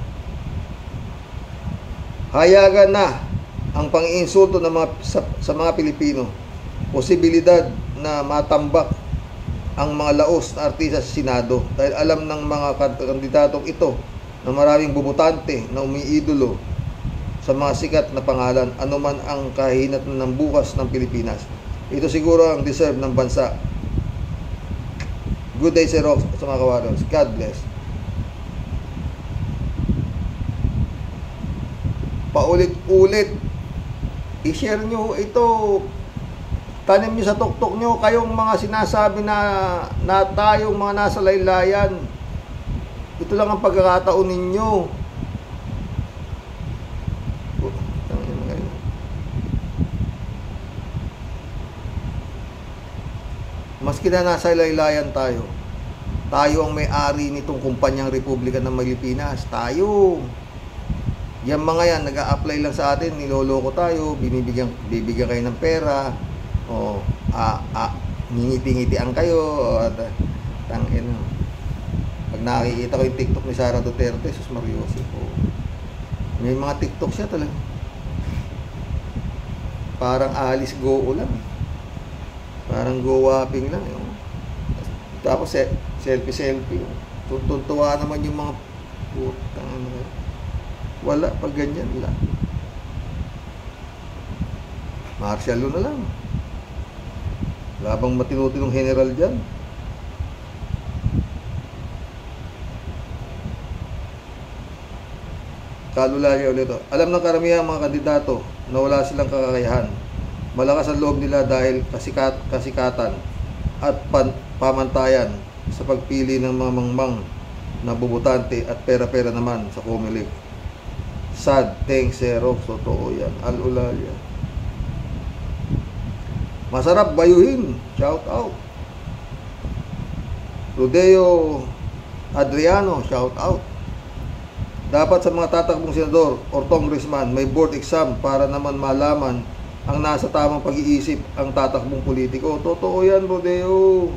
Hayagan na ang pang-iinsulto ng sa mga Pilipino. Posibilidad na matambak ang mga laos na artista sa Senado dahil alam ng mga kandidatong ito na maraming bubutante na umiidolo sa mga sikat na pangalan anuman ang kahinatnan ng bukas ng Pilipinas. Ito siguro ang deserve ng bansa. Good day, Sir Rox, sa mga kawarons. God bless. Paulit-ulit i-share nyo ito, tanim nyo sa tuktok nyo kayong mga sinasabi na tayong mga nasa laylayan. Ito lang ang pagkakataon ninyo. Maski na nasa laylayan tayo, tayo ang may-ari nitong kumpanyang Republika ng Pilipinas. Tayo. Yan mga yan, nag-a-apply lang sa atin, niloloko tayo, bibigyan kayo ng pera, o ngingiti-ngitian kayo, at tangin. Pag nakikita ko yung TikTok ni Sara Duterte, sus Mariosep, may mga TikTok siya talaga. Parang Alice Go lang. Parang go-wapping lang. Tapos selfie. Tuntuwa naman yung mga putang. Wala, pag ganyan lang. Martial law na lang. Labang matinutinong general dyan. Kalulaya ulit. Alam ng karamihan mga kandidato na wala silang kakakayahan. Malakas ang loob nila dahil kasikatan at pamantayan sa pagpili ng mga mangmang na bubutante at pera-pera naman sa Comelec. Sad, thanks, Xerox. Totoo yan. Alulaya. Masarap bayuhin. Shout out. Rodeo Adriano, shout out. Dapat sa mga tatakbong senador or congressman, may board exam para naman malaman ang nasa tamang pag-iisip ang tatakbong politiko. Totoo yan, Rodeo.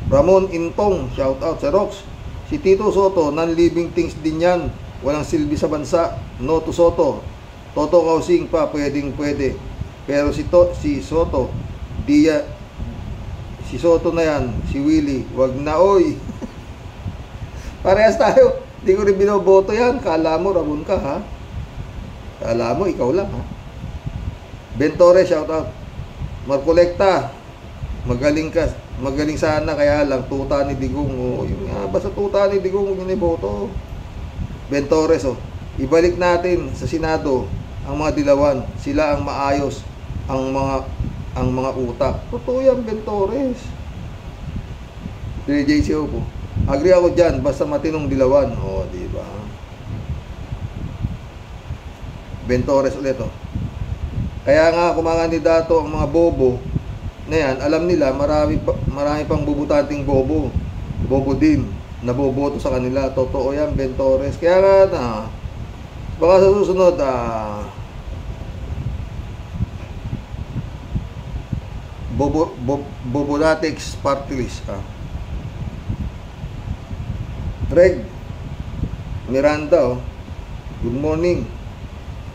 Ramon Intong, shout out. Xerox. Si Tito Soto, non-living things din yan. Walang silbi sa bansa. No to Soto. Toto Kausing pa, pwede. Pero si Soto, si Soto na yan, si Willie, wag na, oy. Parehas tayo. Di ko rin binoboto yan. Kala mo, Ramon ka, ha? Kala mo, ikaw lang, ha? Bentore, shout out. Marcoleta, magaling ka. Magaling sana, kaya lang tuta ni Digong. Oh, yun nga, basta tuta ni Digong yun iboto. Bentores, ibalik natin sa Senado ang mga dilawan. Sila ang maayos ang mga utak. Totoo yan, Bentores. JCO po. Agree ako dyan, basta matinong dilawan. O, di ba? Bentores ulit, Kaya nga, kung mga kandidato ang mga bobo na yan, alam nila marami pang bubutanting bobo din naboboto sa kanila. Totoo yan, Ben Torres. Kaya nga na, baka sa susunod, Bobonatics Party List. Reg Miranda, good morning.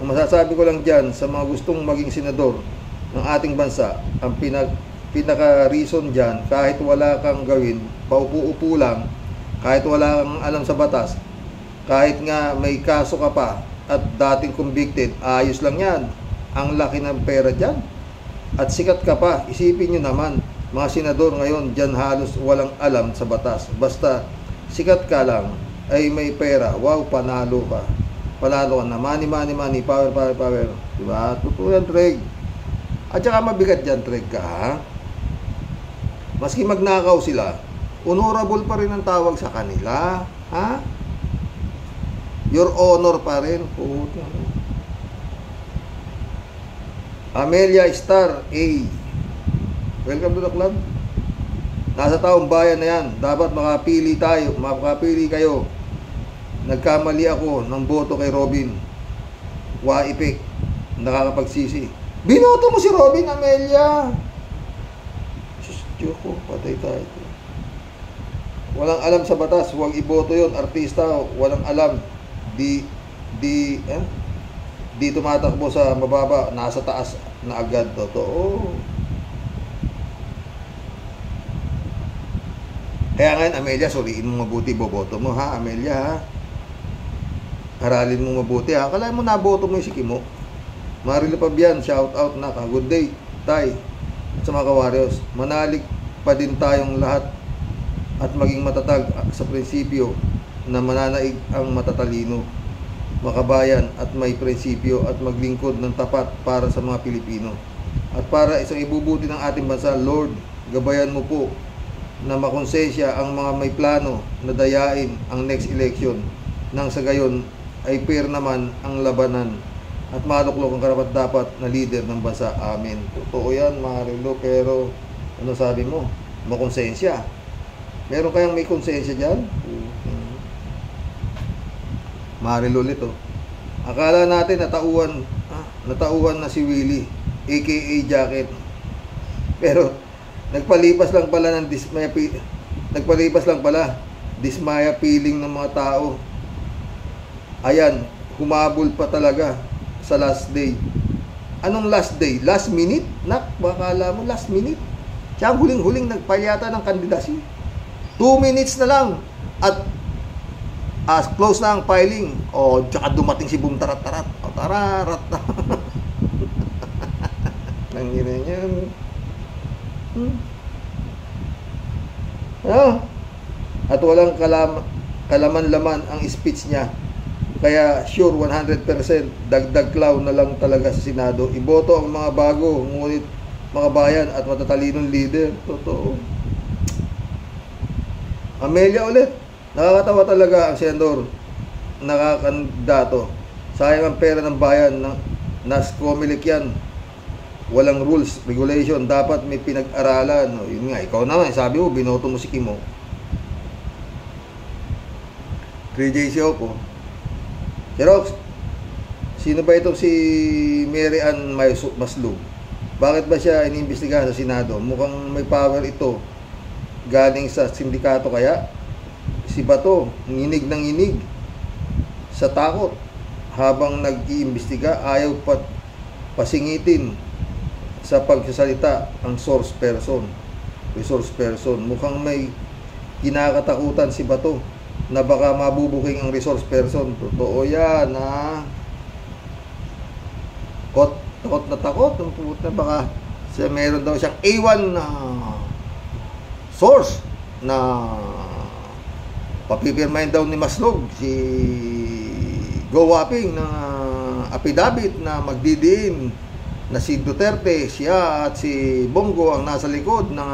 Ang masasabi ko lang dyan sa mga gustong maging senador ng ating bansa, ang pinaka-reason dyan, kahit wala kang gawin, paupo-upo lang, kahit wala kang alam sa batas, kahit nga may kaso ka pa at dating convicted, ayos lang yan. Ang laki ng pera dyan. At sikat ka pa. Isipin nyo naman, mga senador ngayon dyan halos walang alam sa batas. Basta sikat ka lang, ay may pera, wow, panalo ka. Panalo ka na. Money, power. Diba? Totoo yan, Treg. At saka mabigat dyan, Treg ka, ha? Maski magnakaw sila, honorable pa rin ang tawag sa kanila. Ha? Your honor pa rin. Puta. Amelia Star A. Welcome to the club. Nasa taong bayan na yan. Dapat makapili kayo. Nagkamali ako ng boto kay Robin. Waipik. Nakakapagsisi. Binoto mo si Robin, Amelia. Diyos ko, patay tayo. Walang alam sa batas. Huwag iboto yon. Artista, walang alam. Di tumatakbo sa mababa. Nasa taas na agad. Totoo. Kaya ngayon, Amelia, suriin mo mabuti boboto mo, ha, Amelia, ha? Aralin mo mabuti, ha? Akala mo naboto mo yung si Kimo. Marilo Pabian, shout out na ka. Good day, Tay. At sa mga kawaryos, manalig pa din tayong lahat at maging matatag sa prinsipyo na mananaig ang matatalino, makabayan at may prinsipyo at maglingkod ng tapat para sa mga Pilipino. At para isang ibubuti ng ating bansa, Lord, gabayan mo po na makonsensya ang mga may plano na dayain ang next election nang sa gayon ay fair naman ang labanan at maluklok ang karapat-dapat na leader ng bansa. Amen. Totoo yan, Marilo, pero ano sabi mo? Makonsensya. Meron kayang may konsensya dyan? Marilo ulit, oh. Akala natin natauhan na si Willie, aka Jacket. Pero nagpalipas lang pala dismaya feeling ng mga tao. Ayan, humabol pa talaga sa last day. Anong last day? Last minute? Bakala mo last minute? Siya ang huling-huling nagpalyata ng kandidasyon. 2 minutes na lang at close na ang filing. Tsaka dumating si Boom Tarat-Tarat. Tararat na. Nanginan yan. At walang kalaman-laman ang speech niya. Kaya sure 100% dagdag clown na lang talaga sa Senado. Iboto ang mga bago, ngunit mga bayan at matatalinong leader. Totoo. Amelia ulit. Nakakatawa talaga ang senador. Nakakandidato. Sayang ang pera ng bayan. Nas Comelec yan. Walang rules, regulation. Dapat may pinag-aralan. Yun nga, ikaw naman. Sabi mo, binoto mo si Kimo. 3J Siopo. Xerox, sino ba itong si Mary Ann Maslug? Bakit ba siya iniimbestigahan sa Senado? Mukhang may power ito. Galing sa sindikato kaya? Si Bato, nginig ng nginig sa takot. Habang nag-iimbestiga, ayaw pasingitin sa pagsasalita ang source person. Resource person. Mukhang may kinakatakutan si Bato na baka mabubuking ang resource person. Totoo yan, ha? Takot na takot. Baka siya meron daw siyang A1 na source na papipirmahin daw ni Maslog si Go Wapping na affidavit na magdidiin na si Duterte, siya at si Bongo ang nasa likod ng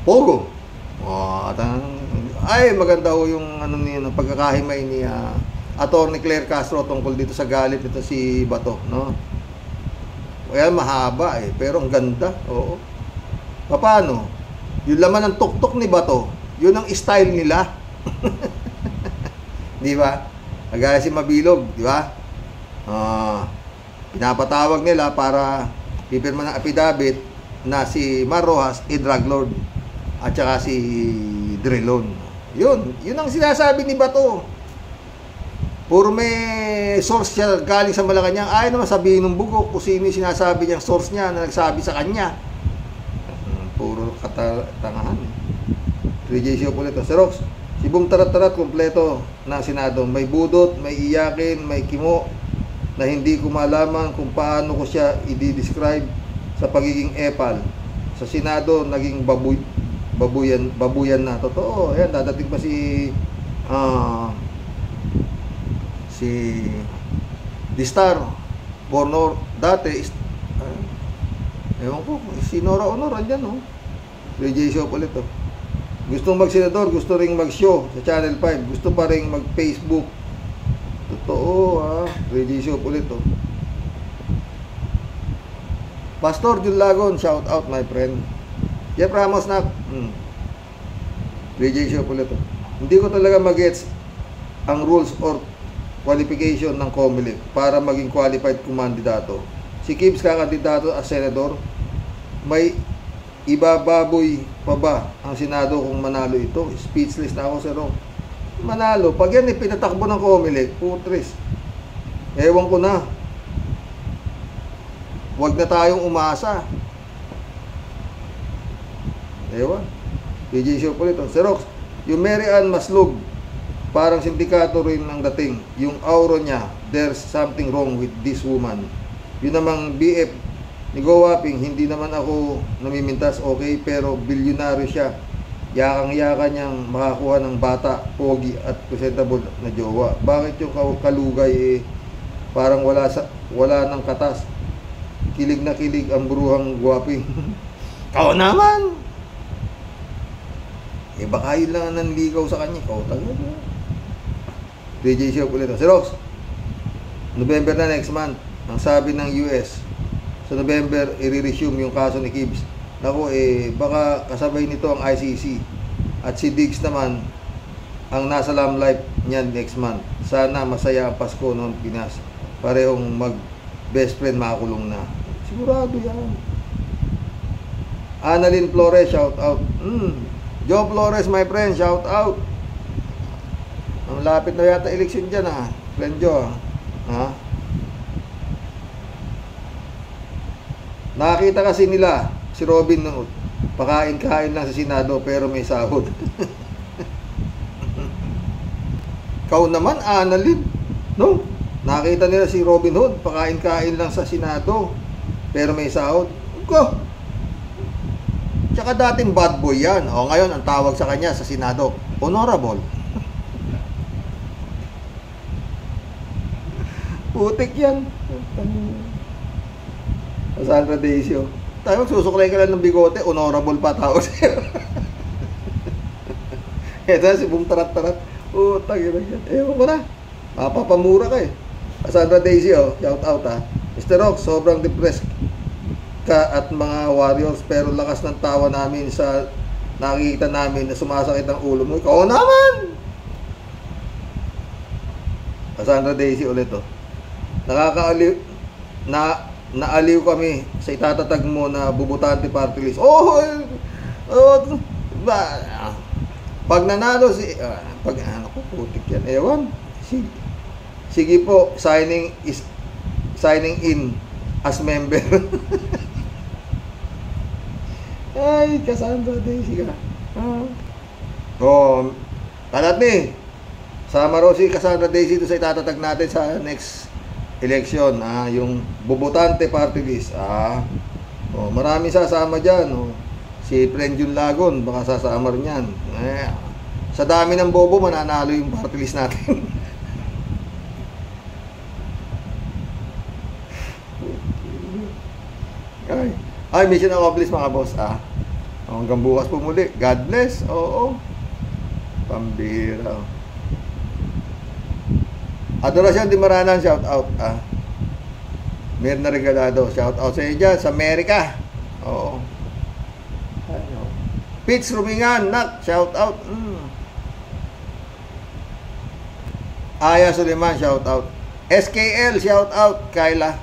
Pogo. Ay, maganda ho yung pagkakahimay ni Attorney Claire Castro tungkol dito sa galit nito si Bato, no? Kaya mahaba pero ang ganda. Oo. Paano? Yung laman ng tuktok ni Bato, Yun ang style nila. Di ba? Nagaya si Mabilog, di ba? Pinapatawag nila para pipirma ng affidavit na si Mar Rojas, drug lord, at saka si Drilon. Yun ang sinasabi ni Bato. Puro may source siya galing sa Malacanang. Ayaw naman sabihin ng Bugok kung sino yung sinasabi niyang source niya na nagsabi sa kanya. Puro katangahan. 3J Show ulit. Si Rox, si Boom Tarat-Tarat kompleto ng Senado. May budot, may iyakin, may kimo na hindi ko malaman kung paano ko siya i-describe sa pagiging epal. Sa Senado, naging babuyan na. Totoo. Ayan, dadating pa si Distar Bornor dati ewan ko si Nora Honor andyan no. DJ Show ulit to. Gustong mag-senador, gusto ring mag-show sa Channel 5, gusto pa ring mag-Facebook. Totoo DJ Show ulit to. Pastor Jun Lagon, shout out my friend. Jeff Ramos na DJ Show ulit to. Hindi ko talaga mag-gets ang rules or qualification ng COMELEC para maging qualified kumandidato. Si Gibbs kakandidato as senador, may ibababoy pa ba ang Senado kung manalo ito? Speechless na ako, sir. Manalo. Pag yan pinatakbo ng COMELEC, putres. Ewan ko na. Huwag na tayong umasa. Ewan. PJ Show po nito. Sir Rox, yung Mary Ann Maslug, parang sindikato rin ang dating. Yung aura niya, there's something wrong with this woman. Yun namang BF ni Go Waping, hindi naman ako namimintas, okay, pero bilyonaryo siya. Yakang-yaka niyang makakuha ng bata, pogi at presentable na jowa. Bakit yung kalugay parang wala ng katas? Kilig na kilig ang bruhang Guwaping. Kao naman! Baka yun lang nanligaw sa kanya. Kao talaga. DJ Show ulit. Si Rox, November na next month, ang sabi ng US, sa November, i-resume yung kaso ni Gibbs. Naku, baka kasabay nito ang ICC. At si Diggs naman, ang nasa limelight niyan next month. Sana masaya ang Pasko noon Pinas. Parehong mag-best friend makakulong na. Sigurado yan. Annalyn Flores, shout out. Joe Flores, my friend, shout out. Ang lapit na yata eleksyon dyan friend Joe Nakakita kasi nila si Robin Hood, pakain-kain lang sa Senado pero may sahod. Kau naman, Annalyn, no? Nakita nila si Robin Hood, pakain-kain lang sa Senado pero may sahod. Ko. Tsaka dating bad boy yan. Ngayon ang tawag sa kanya sa Senado, honorable. Putik yan. Sandra Deisio. Tayo magsusuklay ka lang ng bigote, honorable pa tao siya. Ito si Boom Tarat-Tarat. Utang yun yan. Ewan ko na. Mapapamura ka Sandra Deisio, shout out Mr. Rox, sobrang depressed ka at mga warriors, pero lakas ng tawa namin sa nakikita namin na sumasakit ang ulo mo. Ikaw naman! Sandra Deisio ulit nakakaaliw naaliw kami sa itatatag mo na bubutante party list. Pag nanalo pag putik yan, ewan. Sige po, signing in as member. Ay, Cassandra Daisy ka. Kalat ni sama raw si Cassandra Daisy doon sa itatatag natin sa next election, yung bubutante party list. Marami sasama dyan. Si Friend Jun Lagon, baka sasama rin yan. Sa dami ng bobo, mananalo yung party list natin. Ay, mission accomplished mga boss. Hanggang bukas po muli. God bless. Oo. Pambira. Adorasyon Di Maranan, shout out. Mirna Regalado, shout out sa inyo dyan, sa Amerika. Oo. Pitch Rumingan, nak, shout out. Aya Suleiman, shout out. SKL, shout out. Kyla.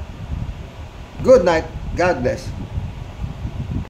Good night. God bless.